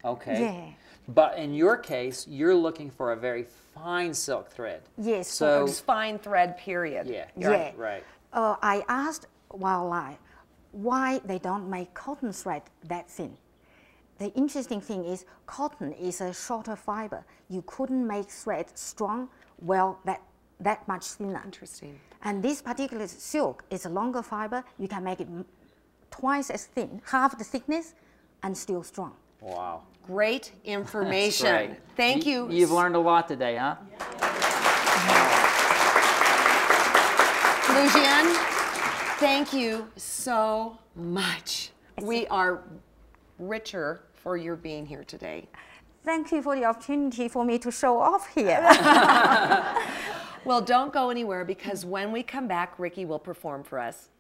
Okay. Yeah. But in your case, you're looking for a very fine silk thread. Yes. So, Just fine thread, period. yeah, Yeah. right. I asked Wildlife why they don't make cotton thread that thin. The interesting thing is cotton is a shorter fiber. You couldn't make thread strong, well, that much thinner. Interesting. And this particular silk is a longer fiber. You can make it twice as thin, half the thickness, and still strong. Wow. Great information. That's great. Thank you. You've learned a lot today, huh? Liuxin, thank you so much. We are richer for your being here today. Thank you for the opportunity for me to show off here. Well, don't go anywhere because when we come back, Ricky will perform for us.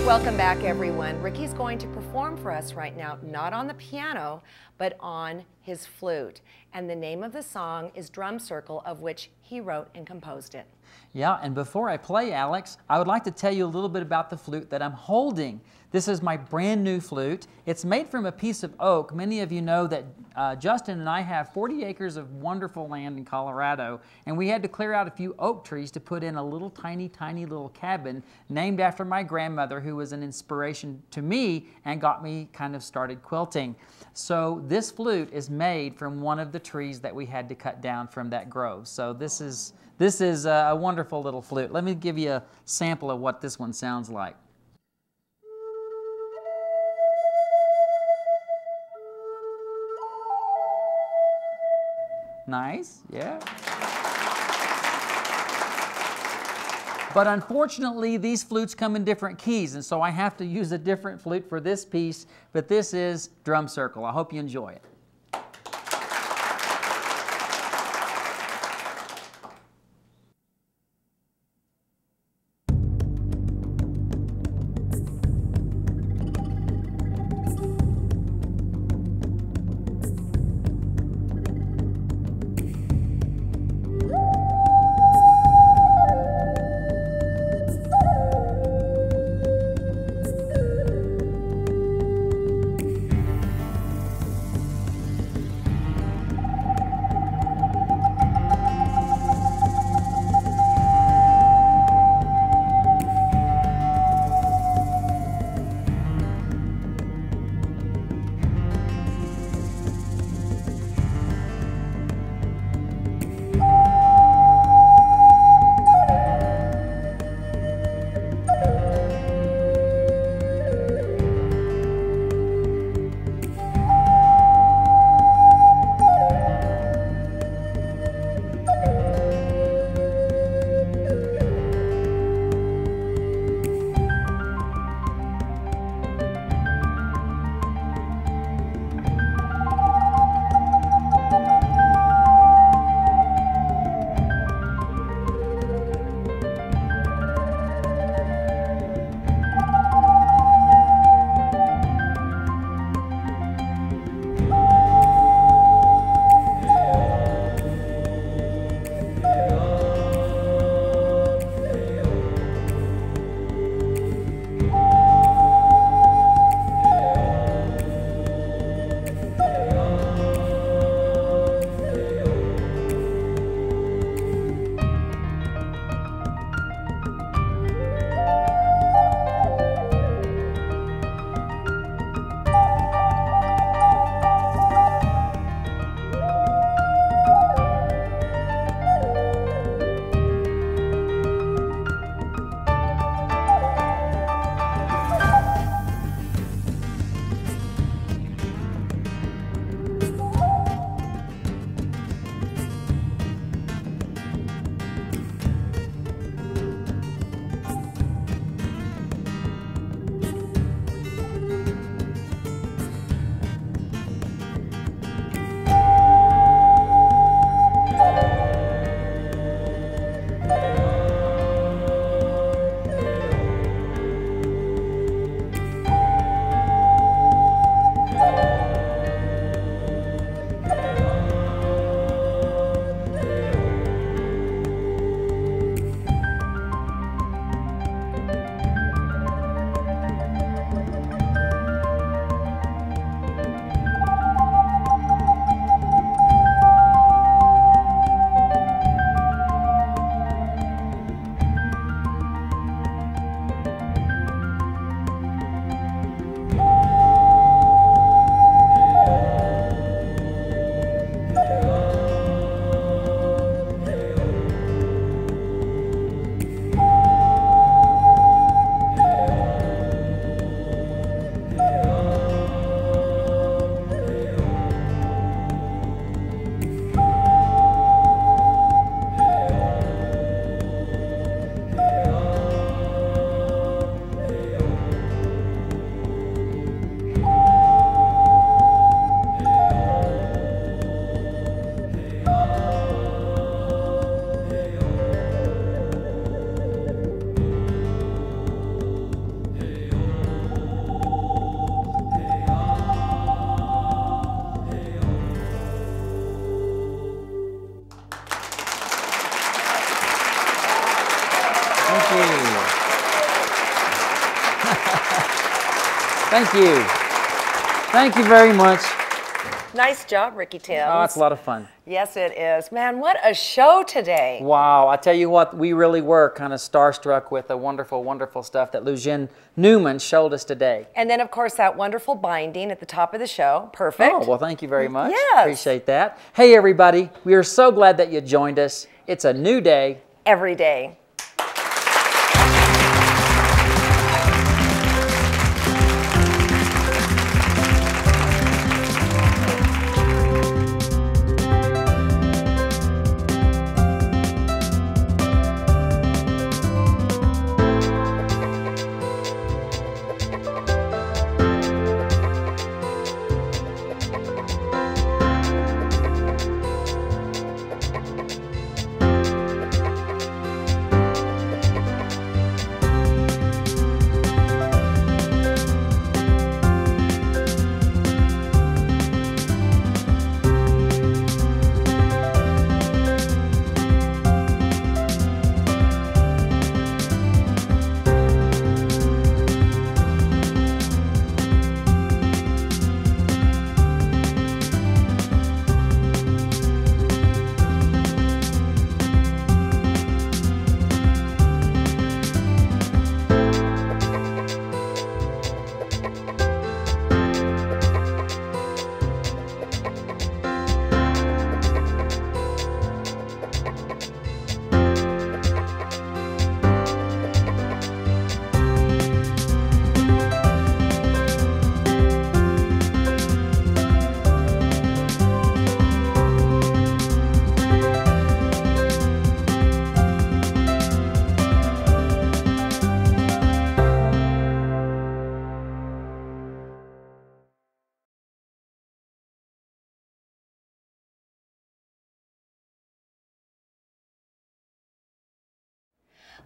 Welcome back, everyone. Ricky's going to perform for us right now, not on the piano, but on his flute. And the name of the song is Drum Circle, of which he wrote and composed it. Yeah, and before I play, Alex, I would like to tell you a little bit about the flute that I'm holding. This is my brand new flute. It's made from a piece of oak. Many of you know that Justin and I have 40 acres of wonderful land in Colorado, and we had to clear out a few oak trees to put in a little tiny little cabin named after my grandmother, who was an inspiration to me and got me kind of started quilting. So this flute is made from one of the trees that we had to cut down from that grove. So this is a wonderful little flute. Let me give you a sample of what this one sounds like. Nice, yeah. But unfortunately, these flutes come in different keys, and so I have to use a different flute for this piece, but this is Drum Circle. I hope you enjoy it. Thank you. Thank you very much. Nice job, Ricky Tim. Oh, it's a lot of fun. Yes, it is. Man, what a show today. Wow, I tell you what, we really were kind of starstruck with the wonderful, wonderful stuff that Liuxin Newman showed us today. And then, of course, that wonderful binding at the top of the show. Perfect. Oh, well, thank you very much. Yes. Appreciate that. Hey, everybody, we are so glad that you joined us. It's a new day. Every day.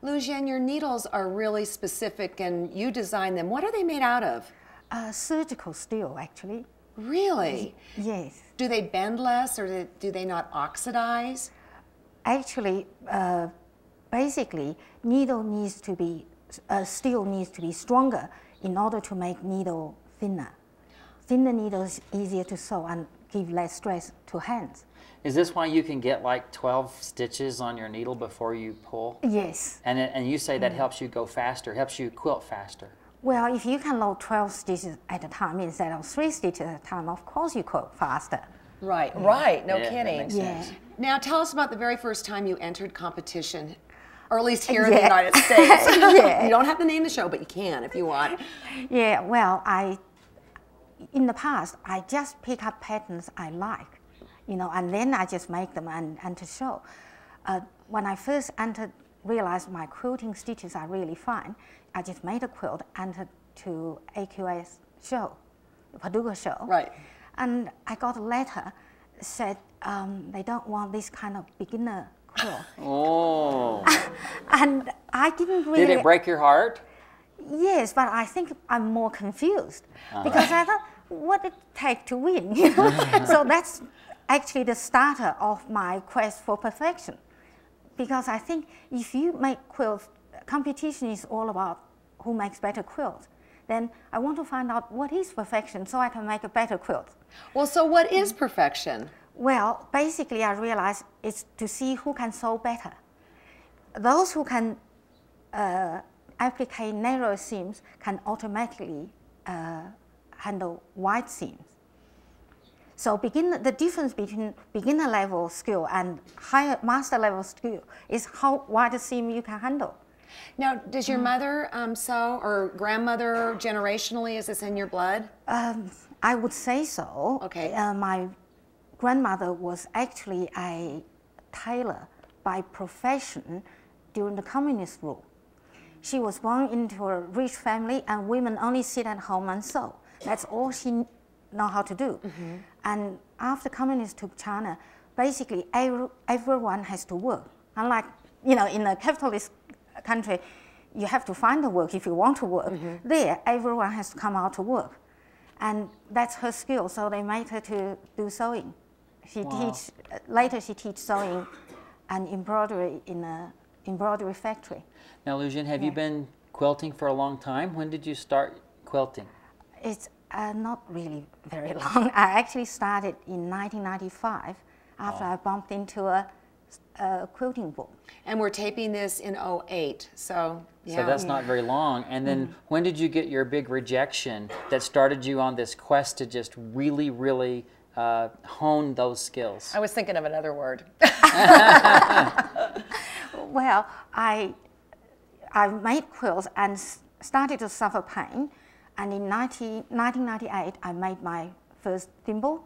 Liuxin, your needles are really specific and you design them. What are they made out of? Surgical steel, actually. Really? Yes. Do they bend less or do they not oxidize? Actually, basically, needle needs to be, steel needs to be stronger in order to make needle thinner. Thinner needles easier to sew and give less stress to hands. Is this why you can get like 12 stitches on your needle before you pull? Yes. And you say that helps you go faster, helps you quilt faster. Well, if you can load 12 stitches at a time instead of 3 stitches at a time, of course you quilt faster. Right, right. No Yeah, that kidding. makes sense. Now tell us about the very first time you entered competition, or at least here in the United States. You don't have to name the show, but you can if you want. Yeah, well, in the past, I just pick up patterns I like, you know, and then I just make them and to show. When I first realized my quilting stitches are really fine, I just made a quilt, entered to AQS show, Paducah show. Right. And I got a letter said they don't want this kind of beginner quilt. Oh. And I didn't really... Did it break your heart? Yes, but I think I'm more confused because I thought, what did it take to win? You know? So that's actually the starter of my quest for perfection. Because I think if you make quilts, competition is all about who makes better quilts. Then I want to find out what is perfection so I can make a better quilt. Well, so what is perfection? Well, basically I realized it's to see who can sew better. Those who can applique narrow seams can automatically handle wide seams. So the difference between beginner level skill and higher master level skill is how wide a seam you can handle. Now, does your mother sew, or grandmother generationally, is this in your blood? I would say so. Okay. My grandmother was actually a tailor by profession during the communist rule. She was born into a rich family and women only sit at home and sew. That's all she know how to do. Mm-hmm. And after communists took China, basically everyone has to work. Unlike, you know, in a capitalist country, you have to find the work if you want to work. Mm-hmm. There, everyone has to come out to work. And that's her skill, so they made her to do sewing. Later she teach sewing and embroidery in an embroidery factory. Now, Liuxin, have you been quilting for a long time? When did you start quilting? It's not really very long. I actually started in 1995 after I bumped into a quilting book. And we're taping this in 2008, so yeah. So that's not very long. And then when did you get your big rejection that started you on this quest to just really, really hone those skills? I was thinking of another word. Well, I made quilts and started to suffer pain. And in 1998, I made my first thimble,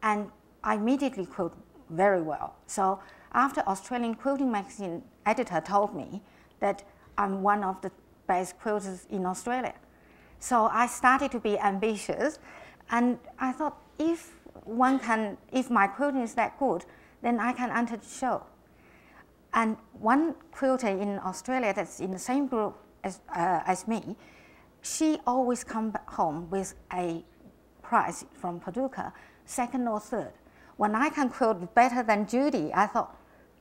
and I immediately quilted very well. So after Australian Quilting Magazine editor told me that I'm one of the best quilters in Australia. So I started to be ambitious, and I thought if my quilting is that good, then I can enter the show. And one quilter in Australia that's in the same group as me, she always comes home with a prize from Paducah, second or third. When I can quilt better than Judy, I thought,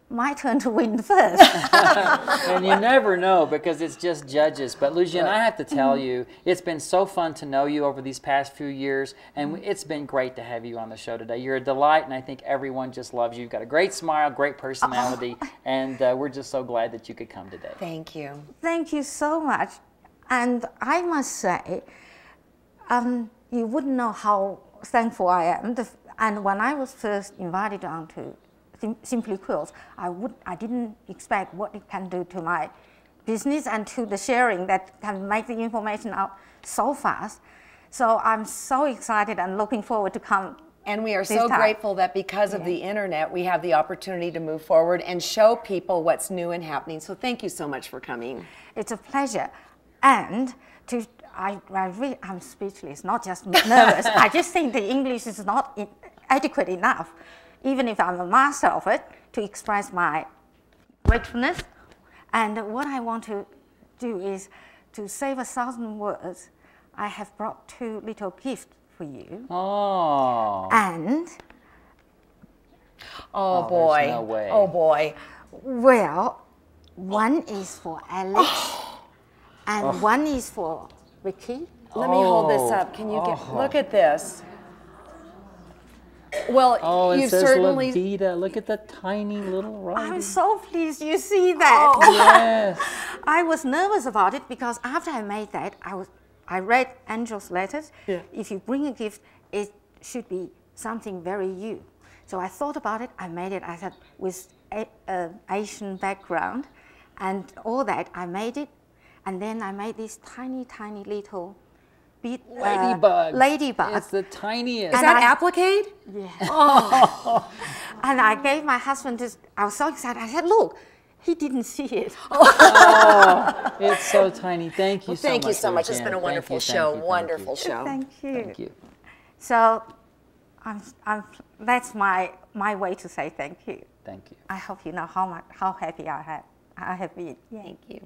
my turn to win first. And you never know because it's just judges. But Liuxin, I have to tell you, it's been so fun to know you over these past few years, and it's been great to have you on the show today. You're a delight, and I think everyone just loves you. You've got a great smile, great personality, and we're just so glad that you could come today. Thank you. Thank you so much. And I must say, you wouldn't know how thankful I am. And when I was first invited on to Simply Quilts, I didn't expect what it can do to my business and to the sharing that can make the information out so fast. So I'm so excited and looking forward to come. And we are so grateful that because of the internet, we have the opportunity to move forward and show people what's new and happening. So thank you so much for coming. It's a pleasure. And I'm speechless, not just nervous. I just think the English is not adequate enough, even if I'm a master of it, to express my gratefulness. And what I want to do is to save 1,000 words. I have brought 2 little gifts for you. Oh. And oh boy. No way. Oh boy. Well, one is for Alex, and one is for Ricky. Let me hold this up. Can you look at this? Well, it you says certainly. Lavita. Look at the tiny little writing. I'm so pleased you see that. Yes. I was nervous about it because after I made that, I read Angel's letters. Yeah. If you bring a gift, it should be something very you. So I thought about it. I made it. I thought with Asian background and all that, I made it. And then I made this tiny, tiny little bead, ladybug. It's the tiniest. Is that appliqué? Yeah. Oh. And I gave my husband this. I was so excited. I said, look, he didn't see it. Oh, it's so tiny. Thank you so much. Thank you so much. It's Liuxin. been a wonderful show. Wonderful show. Thank you. Thank you. So that's my way to say thank you. Thank you. I hope you know how happy I have been. Yeah. Thank you.